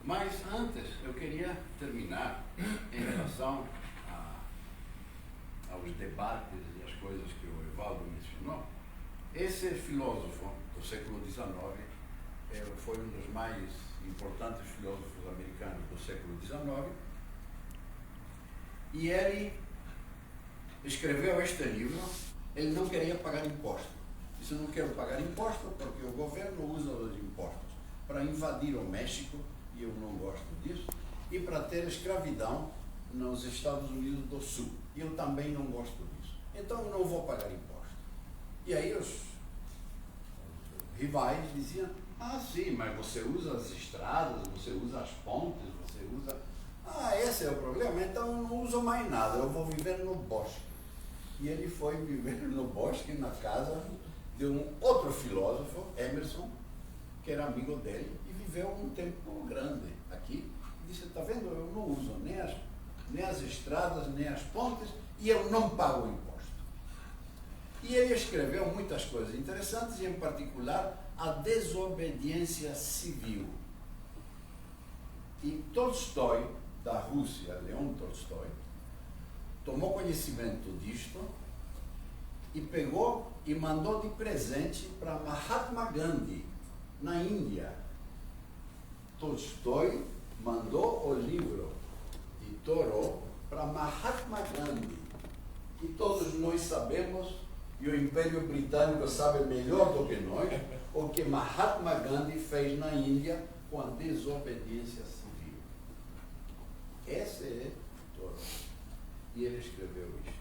Mas antes eu queria terminar em relação aos debates e as coisas que o Evaldo mencionou. Esse filósofo do século XIX foi um dos mais importantes filósofos americanos do século XIX, e ele escreveu este livro. Ele não queria pagar imposto. Disse: não quero pagar imposto porque o governo usa os impostos para invadir o México, e eu não gosto disso, e para ter escravidão nos Estados Unidos do Sul. Eu também não gosto disso. Então eu não vou pagar imposto. E aí os rivais diziam: ah, sim, mas você usa as estradas, você usa as pontes, você usa... Ah, esse é o problema, então eu não uso mais nada, eu vou viver no bosque. E ele foi viver no bosque, na casa de um outro filósofo, Emerson, que era amigo dele, e viveu um tempo grande aqui. Disse: está vendo, eu não uso nem as estradas, nem as pontes, e eu não pago imposto. E ele escreveu muitas coisas interessantes, e em particular a desobediência civil. E Tolstói, da Rússia, Leon Tolstói, tomou conhecimento disto e pegou e mandou de presente para Mahatma Gandhi, na Índia. Tolstói mandou o livro de Thoreau para Mahatma Gandhi. E todos nós sabemos, e o Império Britânico sabe melhor do que nós, o que Mahatma Gandhi fez na Índia com a desobediência civil. Esse é Thoreau. E ele escreveu isto.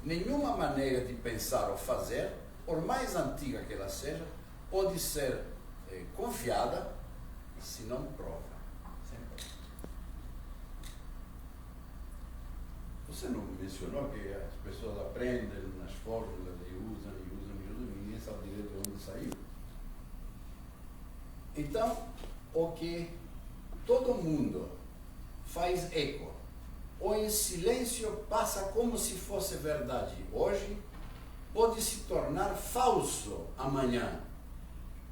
Nenhuma maneira de pensar ou fazer, por mais antiga que ela seja, pode ser confiada se não prova. Sempre. Você não mencionou que as pessoas aprendem nas fórmulas e usam, e ninguém sabe direito de onde saiu? Então, o que todo mundo faz eco, ou em silêncio passa como se fosse verdade hoje, pode se tornar falso amanhã,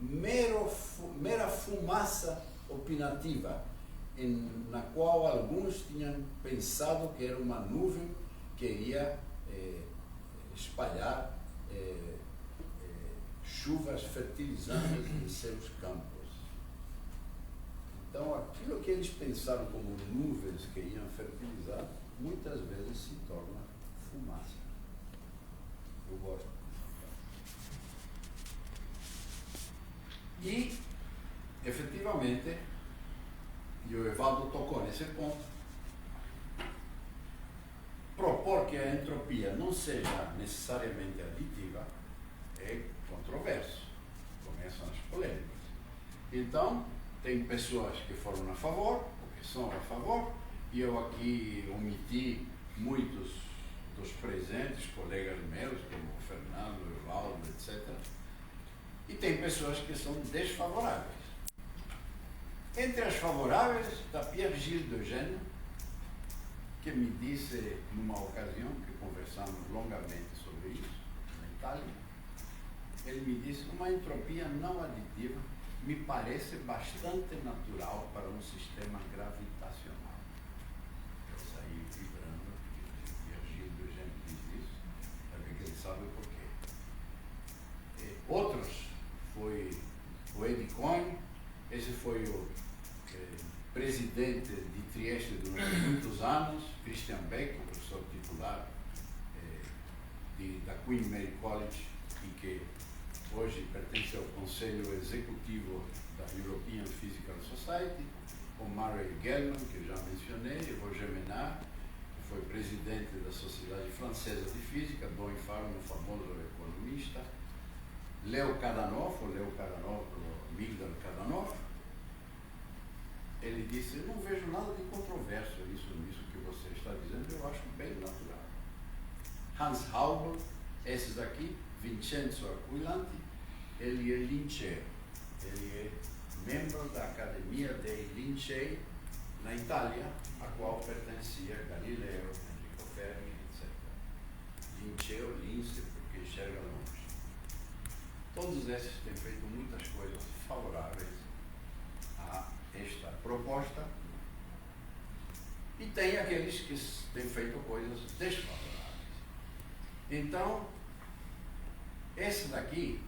mera fumaça opinativa, na qual alguns tinham pensado que era uma nuvem que iria espalhar chuvas fertilizantes em seus campos. Então, aquilo que eles pensaram como nuvens que iam fertilizar, muitas vezes se torna fumaça. Eu gosto. E, efetivamente, e o Evaldo tocou nesse ponto, propor que a entropia não seja necessariamente aditiva é controverso. Começam as polêmicas. Então, tem pessoas que foram a favor, ou que são a favor, e eu aqui omiti muitos dos presentes, colegas meus, como o Fernando, o Evaldo, etc. E tem pessoas que são desfavoráveis. Entre as favoráveis está Pierre Gilles de Eugène, que me disse, numa ocasião que conversamos longamente sobre isso, na Itália, ele me disse: uma entropia não aditiva me parece bastante natural para um sistema gravitacional. Eu saí vibrando, e a Gilles de Eugène diz isso, para ver que ele sabe o porquê. Outros foi o Eddie Coyne. Esse foi o presidente de Trieste durante muitos anos, Christian Beck, o professor titular da Queen Mary College, e que hoje pertence ao Conselho Executivo da European Physical Society, o Murray Gell-Mann, que eu já mencionei, o Roger Menard, que foi presidente da Sociedade Francesa de Física, Don Farm, um famoso economista, Leo Kadanoff, o Migdal Kadanoff. Ele disse: eu não vejo nada de controverso nisso que você está dizendo, eu acho bem natural. Hans Haubel, esses aqui, Vincenzo Aquilante, ele é Lincei. Ele é membro da Academia dei Lincei, na Itália, a qual pertencia Galileu, Enrico Fermi, etc. Lincei ou Lince, porque enxerga longe. Todos esses têm feito muitas coisas favoráveis a esta proposta, e tem aqueles que têm feito coisas desfavoráveis. Então, esse daqui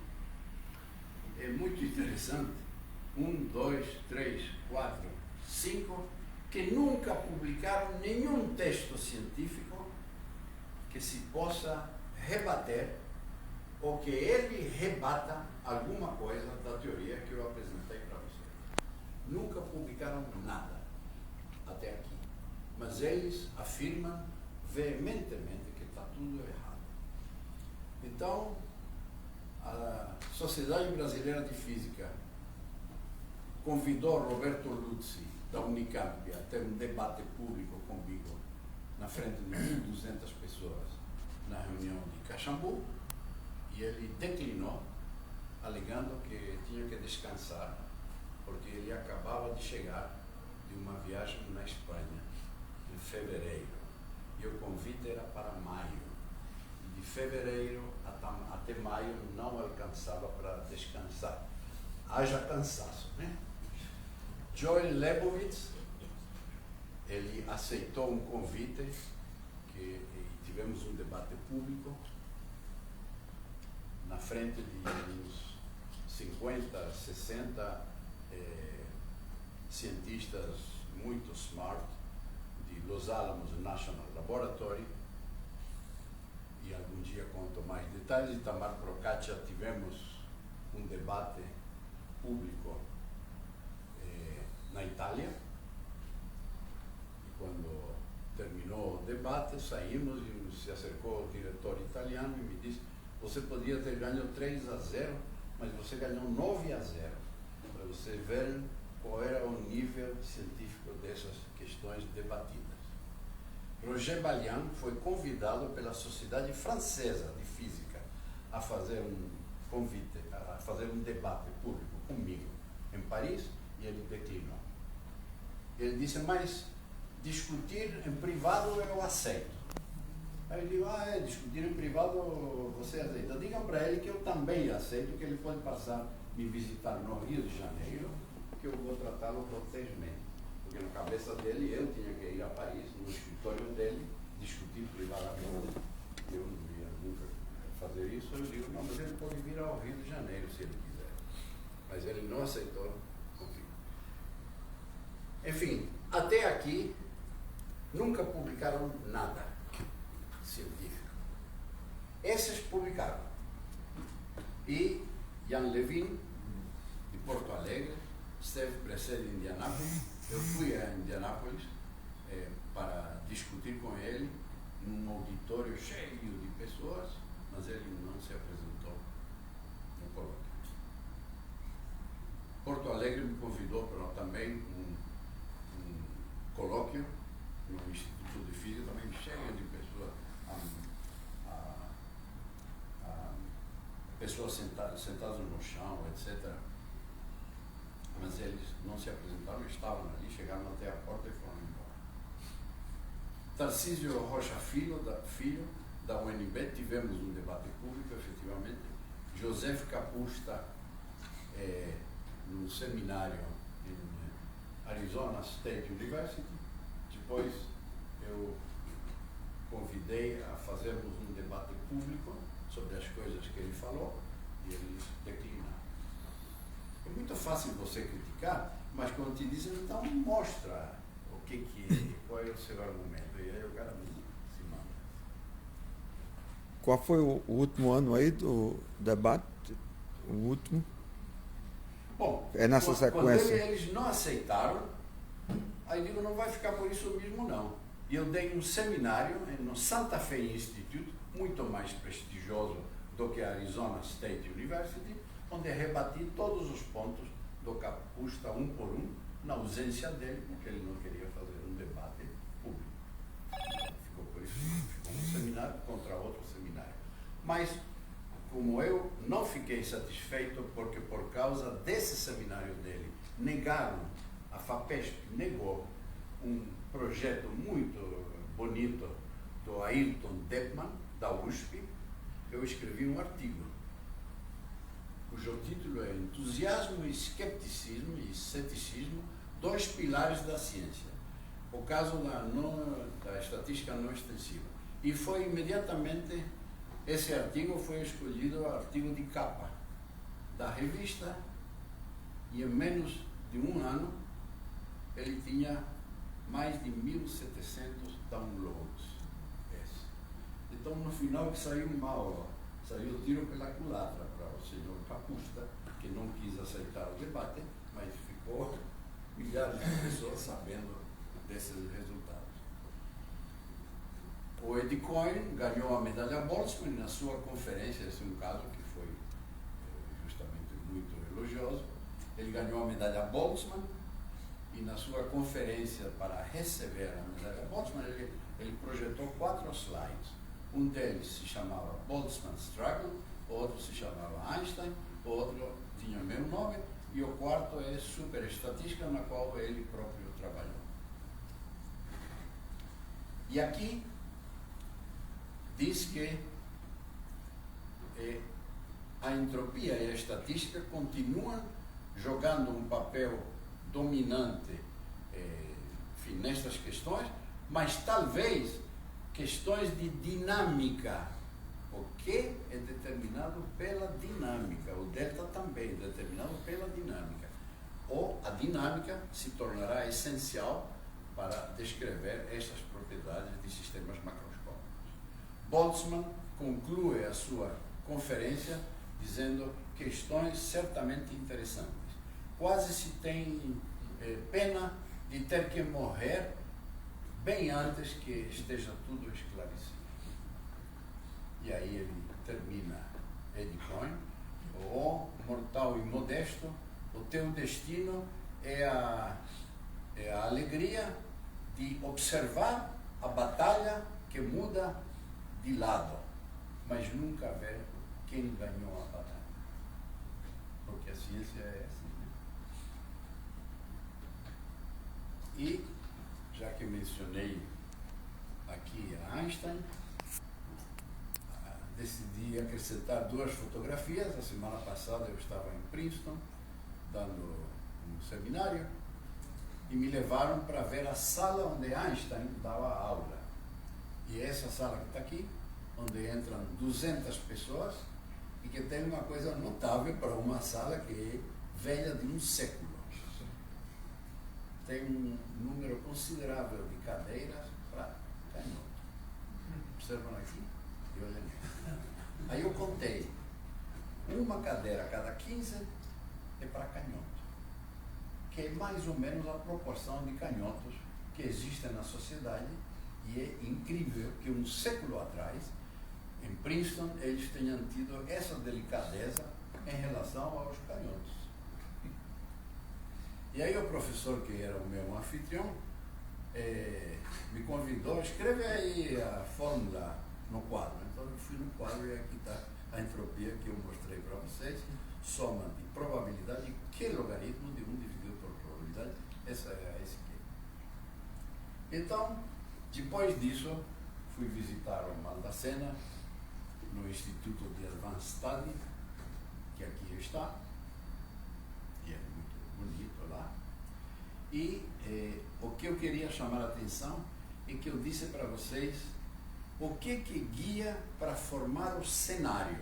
é muito interessante. 1, 2, 3, 4, 5, que nunca publicaram nenhum texto científico que se possa rebater ou que ele rebata alguma coisa da teoria que eu apresentei para vocês. Nunca publicaram nada até aqui. Mas eles afirmam veementemente que está tudo errado. Então, a Sociedade Brasileira de Física convidou Roberto Luzzi, da Unicamp, a ter um debate público comigo na frente de 1.200 pessoas na reunião de Caxambu, e ele declinou, alegando que tinha que descansar, porque ele acabava de chegar de uma viagem na Espanha, em fevereiro, e o convite era para maio. E de fevereiro até maio não alcançava para descansar. Haja cansaço, né? Joel Lebowitz, ele aceitou um convite e tivemos um debate público na frente de uns 50, 60 cientistas muito smart de Los Alamos National Laboratory, e algum dia conto mais detalhes. De Itamar Procaccia tivemos um debate público na Itália, e quando terminou o debate, saímos e se acercou o diretor italiano e me disse: você podia ter ganho 3-0, mas você ganhou 9-0, para você ver qual era o nível científico dessas questões debatidas. Roger Balian foi convidado pela Sociedade Francesa de Física a fazer um convite, a fazer um debate público comigo em Paris, e ele declinou. Ele disse: mas discutir em privado eu aceito. Aí eu digo: discutir em privado você aceita. Digam para ele que eu também aceito, que ele pode passar me visitar no Rio de Janeiro, que eu vou tratá-lo cortesmente. Porque na cabeça dele eu tinha que ir a Paris, no escritório dele, discutir privadamente. Eu não ia nunca fazer isso. Eu digo: não, mas ele pode vir ao Rio de Janeiro se ele quiser. Mas ele não aceitou. Enfim, até aqui nunca publicaram nada científico. Esses publicaram. E Jan Levin, de Porto Alegre, esteve presente em Indianápolis. Eu fui a Indianápolis para discutir com ele num auditório cheio de pessoas, mas ele não se apresentou no colóquio. Porto Alegre me convidou para também um colóquio no Instituto de Física, também cheio de pessoas, pessoas sentadas no chão, etc. Mas eles não se apresentaram, estavam ali, chegaram até a porta e foram embora. Tarcísio Rocha Filho, da UNB, tivemos um debate público, efetivamente. Joseph Capusta, num seminário em Arizona State University. Depois eu convidei a fazermos um debate público sobre as coisas que ele falou, e eles declinaram. É muito fácil você criticar, mas quando te dizem, então mostra qual é o seu argumento, e aí o cara se manda. Qual foi o último ano aí do debate? O último? Bom, é nessa sequência. Quando eles não aceitaram, aí digo: não vai ficar por isso mesmo não. E eu dei um seminário no Santa Fe Institute, muito mais prestigioso do que a Arizona State University, onde rebati todos os pontos do Capusta um por um, na ausência dele, porque ele não queria fazer um debate público. Ficou por isso, ficou um seminário contra outro seminário. Mas, como eu não fiquei satisfeito, porque por causa desse seminário dele, a FAPESP negou um projeto muito bonito do Ayrton Deppmann, da USP, eu escrevi um artigo, cujo cujo título é Entusiasmo e Escepticismo e Ceticismo, dois pilares da ciência. O caso da estatística não extensiva. E foi imediatamente, esse artigo foi escolhido artigo de capa da revista, e em menos de um ano ele tinha mais de 1.700 downloads. Então, no final, que saiu mal, saiu tiro pela culatra para o senhor Capusta, que não quis aceitar o debate, mas ficou milhares de pessoas sabendo desses resultados. O Ed Coyne ganhou a medalha Boltzmann e na sua conferência, esse é um caso que foi justamente muito elogioso, ele ganhou a medalha Boltzmann e na sua conferência para receber a medalha Boltzmann, ele projetou 4 slides. Um deles se chamava Boltzmann Struggle, o outro se chamava Einstein, o outro tinha o meu nome, e o quarto é Superestatística, na qual ele próprio trabalhou. E aqui diz que a entropia e a estatística continuam jogando um papel dominante nestas questões, mas talvez questões de dinâmica, o que é determinado pela dinâmica, o delta também é determinado pela dinâmica, ou a dinâmica se tornará essencial para descrever estas propriedades de sistemas macroscópicos. Boltzmann conclui a sua conferência dizendo questões certamente interessantes. Quase se tem pena de ter que morrer bem antes que esteja tudo esclarecido. E aí ele termina Ed Coyne: ó mortal e modesto, o teu destino é a alegria de observar a batalha que muda de lado, mas nunca ver quem ganhou a batalha. Porque a ciência é assim, né? E já que mencionei aqui a Einstein, decidi acrescentar 2 fotografias. A semana passada eu estava em Princeton, dando um seminário, e me levaram para ver a sala onde Einstein dava aula. E é essa sala que está aqui, onde entram 200 pessoas, e que tem uma coisa notável para uma sala que é velha de um século. Tem um número considerável de cadeiras para canhoto. Observam aqui? E olhem aqui. Aí eu contei. Uma cadeira a cada 15 é para canhoto, que é mais ou menos a proporção de canhotos que existem na sociedade, e é incrível que um século atrás, em Princeton, eles tenham tido essa delicadeza em relação aos canhotos. E aí o professor, que era o meu anfitrião, me convidou: escreve aí a fórmula no quadro. Então eu fui no quadro, e aqui está a entropia que eu mostrei para vocês: soma de probabilidade, que logaritmo de 1 dividido por probabilidade, essa é a SQ. Então, depois disso, fui visitar o Maldacena, no Instituto de Advanced Study, que aqui está, e é muito bonito lá. E o que eu queria chamar a atenção é que eu disse para vocês o que guia para formar o cenário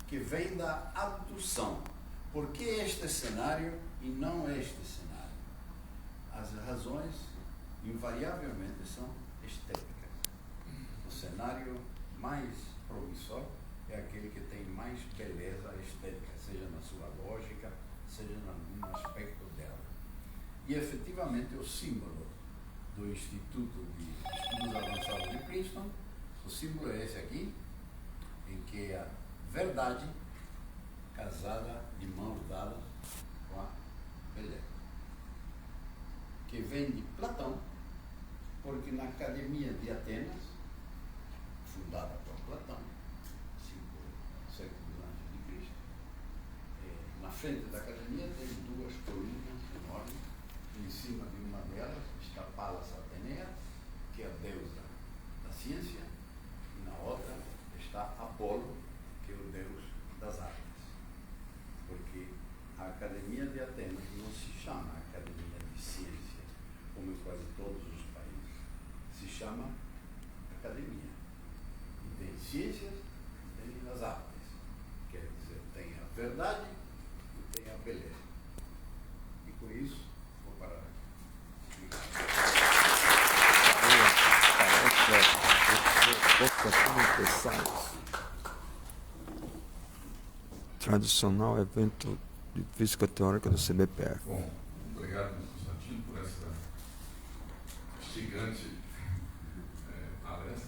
que vem da abdução. Por que este cenário e não este cenário? As razões, invariavelmente, são estéticas. O cenário mais promissor é aquele que tem mais beleza estética, seja na sua lógica, seja em algum aspecto dela. E, efetivamente, o símbolo do Instituto de Estudos Avançados de Princeton, o símbolo é esse aqui, em que a verdade casada de mãos dadas com a beleza, que vem de Platão, porque na Academia de Atenas, fundada por Platão, 5 séculos antes de Cristo, na frente da academia tem 2 colunas enormes, e em cima de uma delas está Palas Atenea, que é a deusa da ciência, e na outra está Apolo, que é o deus das artes. que Atenas não se chama Academia de Ciência, como em quase todos os países. Se chama Academia. E tem ciências, tem as artes. Quer dizer, tem a verdade e tem a beleza. E com isso, vou parar aqui. Tradicional evento de física teórica do CBPF. Bom, obrigado, Constantino, por essa gigante palestra.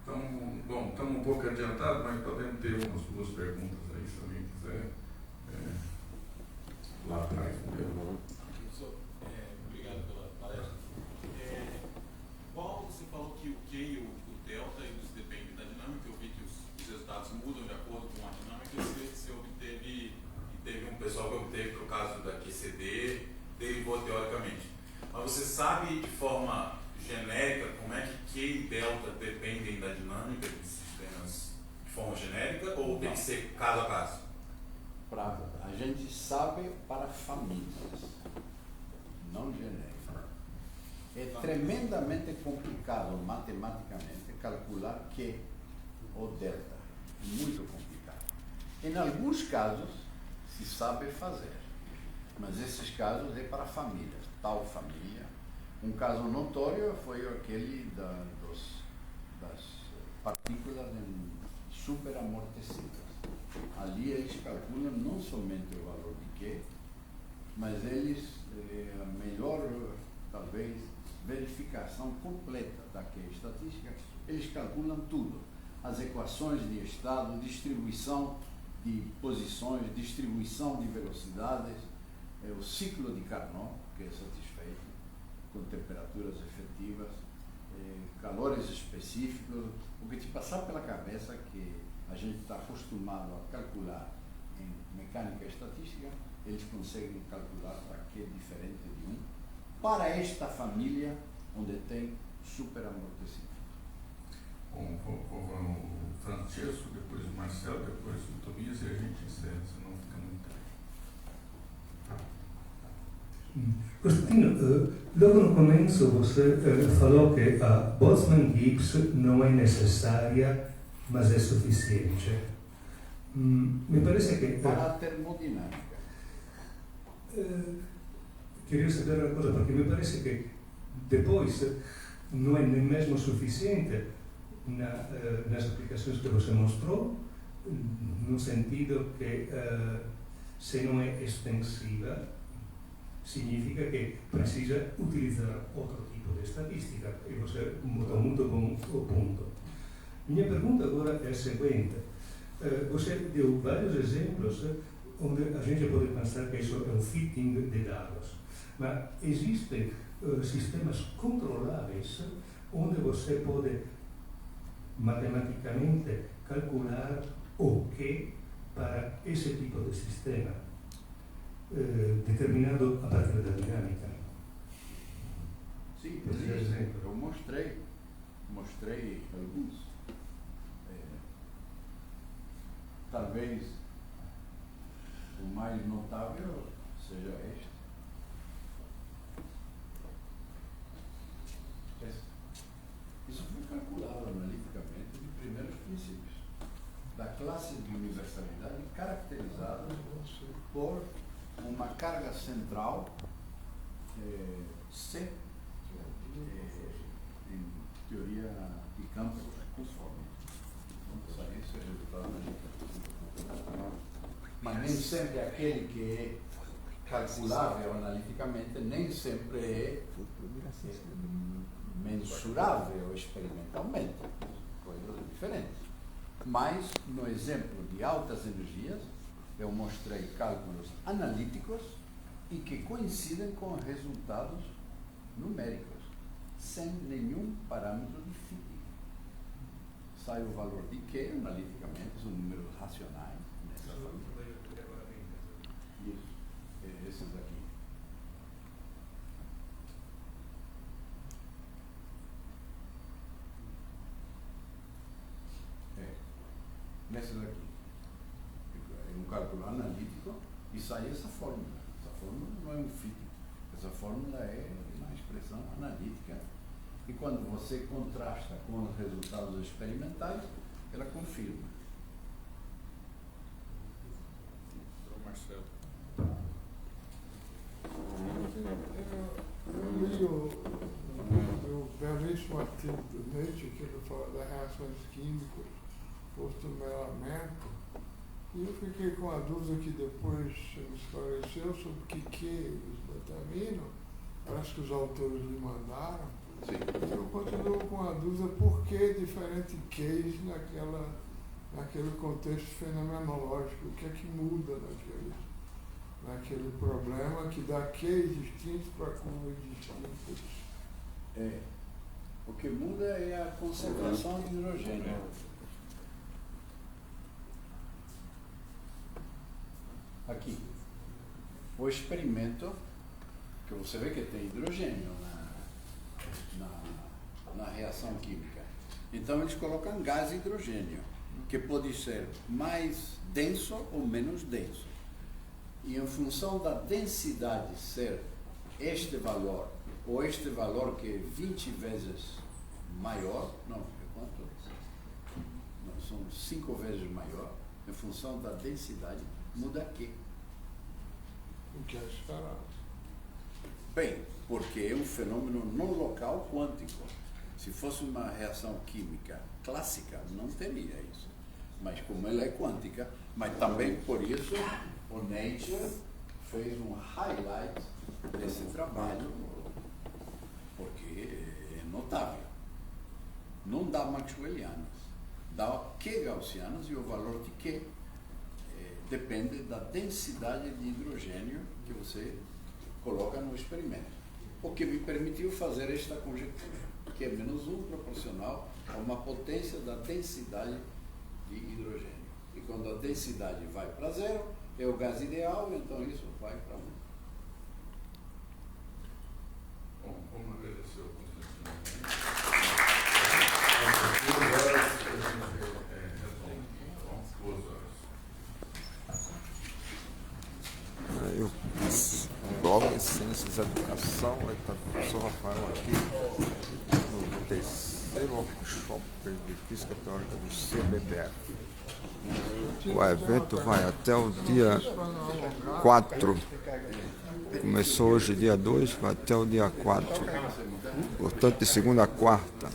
Então, bom, estamos um pouco adiantados, mas podemos ter umas duas perguntas aí, se alguém quiser. Lá atrás, obrigado pela palestra. Qual você falou que o Q e o delta eles dependem da dinâmica? Eu vi que os resultados mudam de acordo com a dinâmica. Você obteve, e teve um pessoal que obteve, no caso da QCD, derivou teoricamente. Mas você sabe de forma genérica como é que Q e delta dependem da dinâmica dos sistemas de forma genérica ou tem que ser caso a caso? A gente sabe para famílias, não genéricas. É tremendamente complicado matematicamente calcular Q ou delta. Muito complicado. Em alguns casos se sabe fazer, mas esses casos é para famílias, tal família. Um caso notório foi aquele das partículas superamortecidas. Ali eles calculam não somente o valor de Q, mas eles, a melhor, talvez, verificação completa da Q estatística, eles calculam tudo. As equações de estado, distribuição de posições, distribuição de velocidades, o ciclo de Carnot, que é satisfeito, com temperaturas efetivas, calores específicos, o que te passar pela cabeça que a gente está acostumado a calcular em mecânica estatística, eles conseguem calcular para que é diferente de um, para esta família onde tem superamortecimento. Bom, vamos o Francesco, depois o Marcelo, depois o Tobias e a gente encerra, senão fica muito tempo. Constantino, logo no começo você falou que a Boltzmann-Gibbs não é necessária, mas é suficiente. Me parece que... Para a termodinâmica. Queria saber uma coisa, porque me parece que depois não é nem mesmo suficiente nas aplicações que você mostrou, no sentido que se não é extensiva, significa que precisa utilizar outro tipo de estatística, e você mudou muito bom o ponto. Minha pergunta agora é a seguinte. Você deu vários exemplos onde a gente pode pensar que isso é um fitting de dados, mas existem sistemas controláveis onde você pode matematicamente calcular o que para esse tipo de sistema, determinado a partir da dinâmica. Sim, existe. Eu mostrei alguns. Talvez o mais notável seja este. Isso foi calculado analiticamente de primeiros princípios da classe de universalidade caracterizada por uma carga central C em teoria de campos conforme. Então, isso é resultado analítico. Mas nem sempre aquele que é calculável analiticamente, nem sempre é mensurável experimentalmente. Coisas diferentes. Mas, no exemplo de altas energias, eu mostrei cálculos analíticos e que coincidem com resultados numéricos, sem nenhum parâmetro de fitting. Sai o valor de Q, analiticamente, são números racionais. Nessa família. Isso, esses aqui. Nesses aqui. É um cálculo analítico e sai essa fórmula. Essa fórmula não é um fit. Essa fórmula é uma expressão analítica e quando você contrasta com os resultados experimentais, ela confirma. Marcelo. Eu li o belíssimo artigo do Nietzsche, que ele fala das reações químicas post-melamento, e eu fiquei com a dúvida que depois me esclareceu sobre que eles determinam, parece que os autores lhe mandaram. Sim. E eu continuo com a dúvida por que diferente case naquele contexto fenomenológico, o que é que muda naquele problema que dá Q distintos para curvas distintas. O que muda é a concentração de hidrogênio. Aqui, o experimento, que você vê que tem hidrogênio na reação química. Então eles colocam gás hidrogênio, que pode ser mais denso ou menos denso. E em função da densidade ser este valor, ou este valor que é 20 vezes maior, não, é quanto? Não, são 5 vezes maior, em função da densidade, muda aqui. O que é esperado? Bem, porque é um fenômeno não local quântico. Se fosse uma reação química clássica, não teria isso. Mas como ela é quântica, mas também por isso o Nature fez um highlight desse trabalho, porque é notável. Não dá maxwellianas, dá Q gaussianas, e o valor de Q depende da densidade de hidrogênio que você coloca no experimento. O que me permitiu fazer esta conjectura, que é -1 proporcional a uma potência da densidade de hidrogênio. E quando a densidade vai para 0, é o gás ideal, então isso vai para 1. Bom, vamos agradecer o Constantino. 2 horas a gente resolve. 2 horas. Eu fiz blog em Ciências da Educação, aí está o professor Rafael aqui no terceiro workshop de Física Teórica do CBPF. O evento vai até o dia 4. Começou hoje dia 2, vai até o dia 4. Portanto, de segunda a quarta.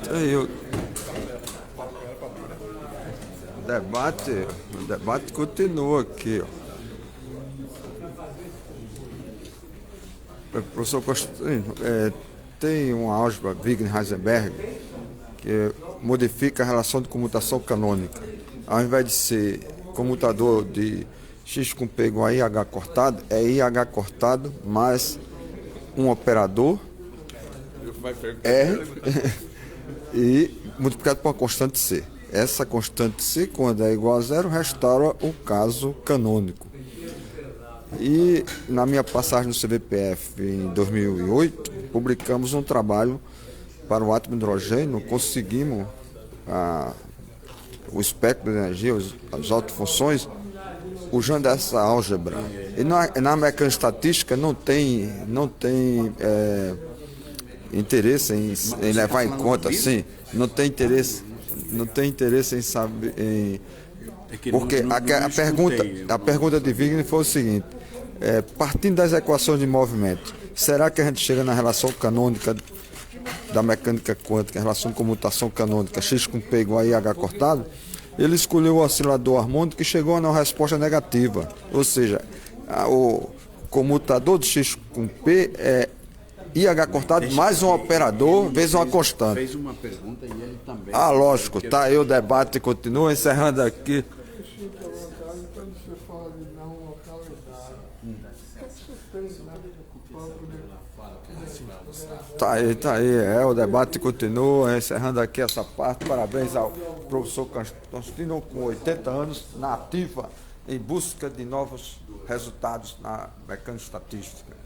Aí, o debate continua aqui, ó. Professor Constantino, tem uma álgebra Wigner-Heisenberg que modifica a relação de comutação canônica. Ao invés de ser comutador de x com p igual a IH cortado, é IH cortado mais um operador R e multiplicado por uma constante C. Essa constante C, quando é igual a 0, restaura o caso canônico. E na minha passagem no CBPF em 2008, publicamos um trabalho para o átomo de hidrogênio, conseguimos o espectro de energia, as autofunções, usando essa álgebra. E na mecânica estatística não tem interesse em levar em conta, assim, não tem interesse em saber, porque a pergunta de Wigner foi o seguinte: partindo das equações de movimento, será que a gente chega na relação canônica da mecânica quântica, a relação de comutação canônica, x com p igual a IH cortado? Ele escolheu o oscilador harmônico e chegou a uma resposta negativa, ou seja, o comutador de x com p é IH cortado mais um operador vezes uma constante. Fez uma pergunta e ele também. Lógico, tá aí o debate continua, encerrando aqui. Quando você fala de não localidade, o que você tem Tá aí, o debate continua, encerrando aqui essa parte. Parabéns ao professor Constantino, com 80 anos, na ativa, em busca de novos resultados na mecânica estatística.